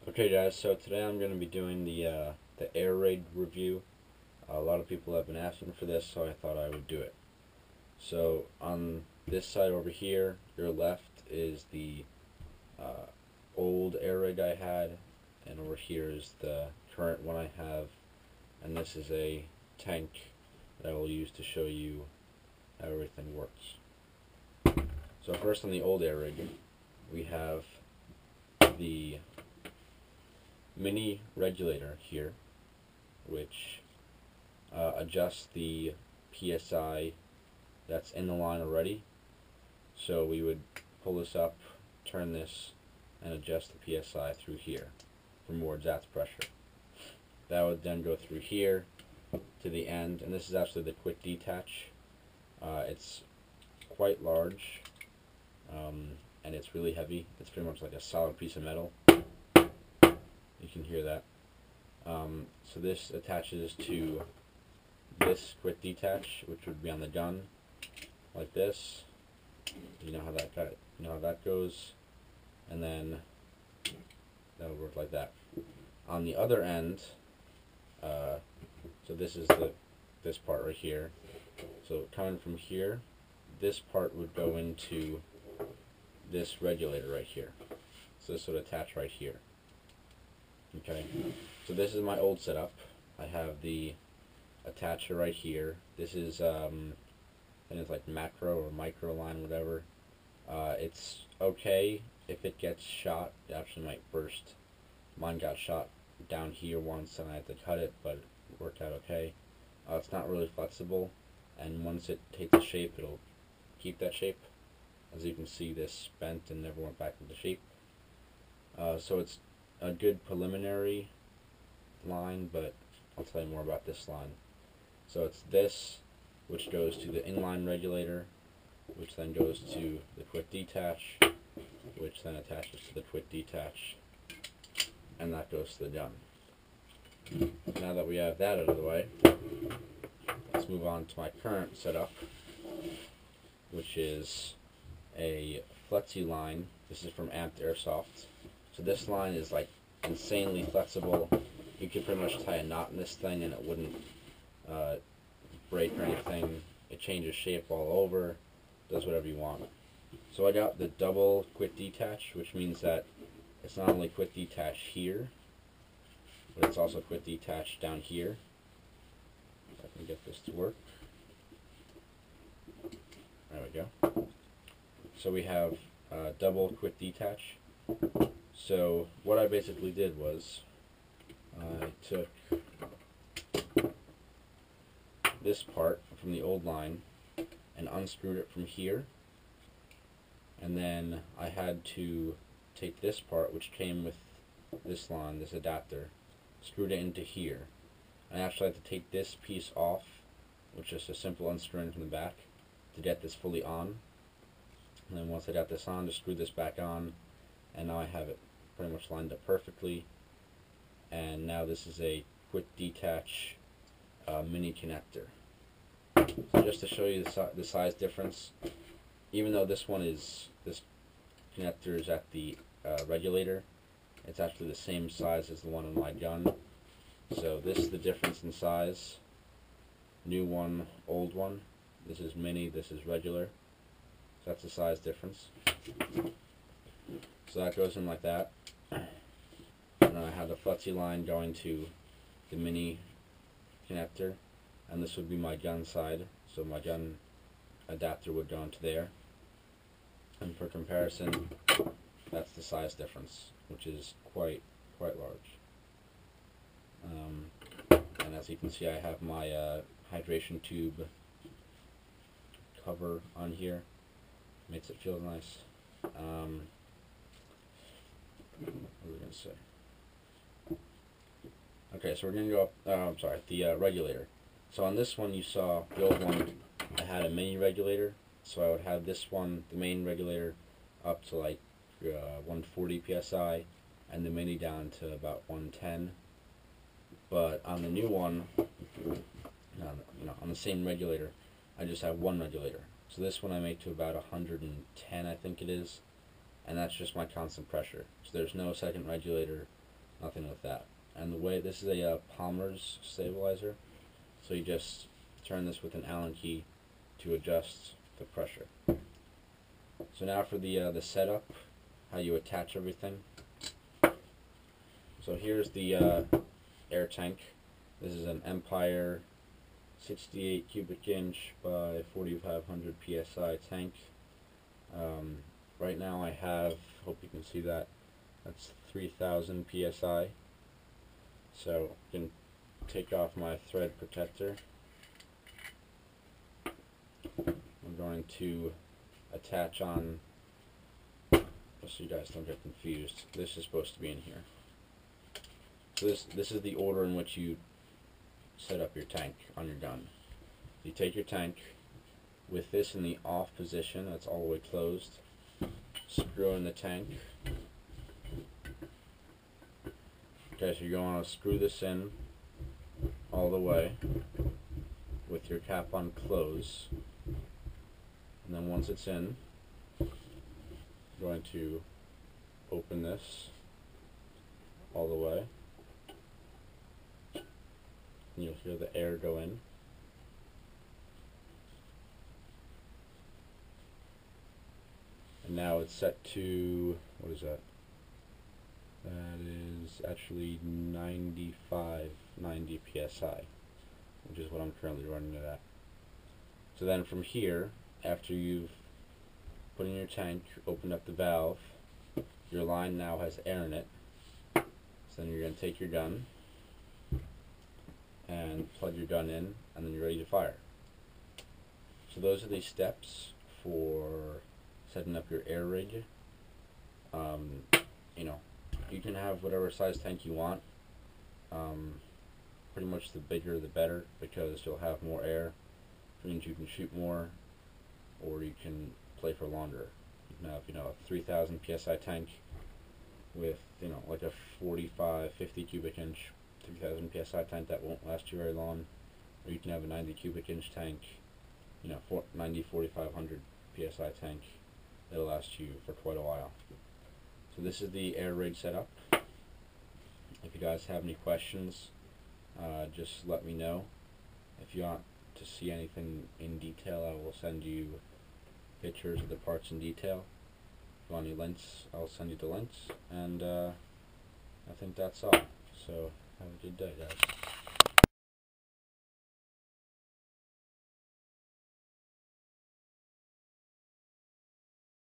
Okay guys, so today I'm going to be doing the air raid review. A lot of people have been asking for this, so I thought I would do it. So on this side over here, your left is the old air raid I had, and over here is the current one I have, and this is a tank that I will use to show you how everything works. So first on the old air raid, we have the mini regulator here, which adjusts the PSI that's in the line already. So we would pull this up, turn this, and adjust the PSI through here for more depth pressure. That would then go through here to the end, and this is actually the quick detach. It's quite large, and it's really heavy. It's pretty much like a solid piece of metal. You can hear that. So this attaches to this quick detach, which would be on the gun, like this. You know how that goes, and then that would work like that. On the other end, so this is this part right here. So coming from here, this part would go into this regulator right here. So this would attach right here. Okay, so this is my old setup. I have the attacher right here. This is I think it's like macro or micro line, whatever. It's okay if it gets shot. It actually might burst. Mine got shot down here once, and I had to cut it, but it worked out okay. It's not really flexible, and once it takes a shape, it'll keep that shape. As you can see, this bent and never went back into shape. So it's a good preliminary line, but I'll tell you more about this line. So it's this, which goes to the inline regulator, which then goes to the quick detach, which then attaches to the quick detach, and that goes to the gun. Now that we have that out of the way, let's move on to my current setup, which is a Flexi line. This is from Amped Airsoft. So this line is like insanely flexible. You could pretty much tie a knot in this thing and it wouldn't break or anything. It changes shape all over, does whatever you want. So I got the double quick detach, which means that it's not only quick detach here, but it's also quick detach down here. If I can get this to work. There we go. So we have double quick detach. So what I basically did was I took this part from the old line and unscrewed it from here, and then I had to take this part, which came with this line, this adapter, screwed it into here. I actually had to take this piece off, which is a simple unscrewing from the back, to get this fully on. And then once I got this on, just screw this back on, and now I have it pretty much lined up perfectly. And now this is a quick detach mini connector. So just to show you the size difference, even though this connector is at the regulator, it's actually the same size as the one on my gun. So this is the difference in size. New one, old one. This is mini, this is regular. So that's the size difference. So that goes in like that. And then I have the Flexi line going to the mini connector, and this would be my gun side. So my gun adapter would go into there. And for comparison, that's the size difference, which is quite large. And as you can see, I have my hydration tube cover on here. Makes it feel nice. What was I going to say? Okay, so we're going to go up, the regulator. So on this one you saw, the old one, I had a mini regulator. So I would have this one, the main regulator, up to like 140 psi, and the mini down to about 110. But on the new one, on the same regulator, I just have one regulator. So this one I make to about 110, I think it is, and that's just my constant pressure. So there's no second regulator nothing with that. And the way, this is a Palmer's stabilizer, so you just turn this with an Allen key to adjust the pressure. So now for the setup, how you attach everything. So here's the air tank. This is an Empire 68 cubic inch by 4500 psi tank. Right now I have, hope you can see that, that's 3000 psi. So I can take off my thread protector. I'm going to attach on, just so you guys don't get confused, this is supposed to be in here. So this is the order in which you set up your tank on your gun. You take your tank with this in the off position, that's all the way closed, screw in the tank. Okay, so you're going to screw this in all the way with your cap on close, and then once it's in, you're going to open this all the way, and you'll hear the air go in. And now it's set to, what is that? That is actually 90 psi, which is what I'm currently running it at. So then from here, after you've put in your tank, opened up the valve, your line now has air in it. So then you're going to take your gun and plug your gun in, and then you're ready to fire. So those are the steps for setting up your air rig. You know, you can have whatever size tank you want. Pretty much the bigger the better, because you'll have more air, which means you can shoot more, or you can play for longer. You can have, a 3000 psi tank with, like a 45, 50 cubic inch 3000 psi tank that won't last you very long, or you can have a 90 cubic inch tank, 90 4500 psi tank that'll last you for quite a while. So this is the air rig setup. If you guys have any questions, just let me know. If you want to see anything in detail, I will send you pictures of the parts in detail. If you want any links, I'll send you the links. And I think that's all. So have a good day, guys.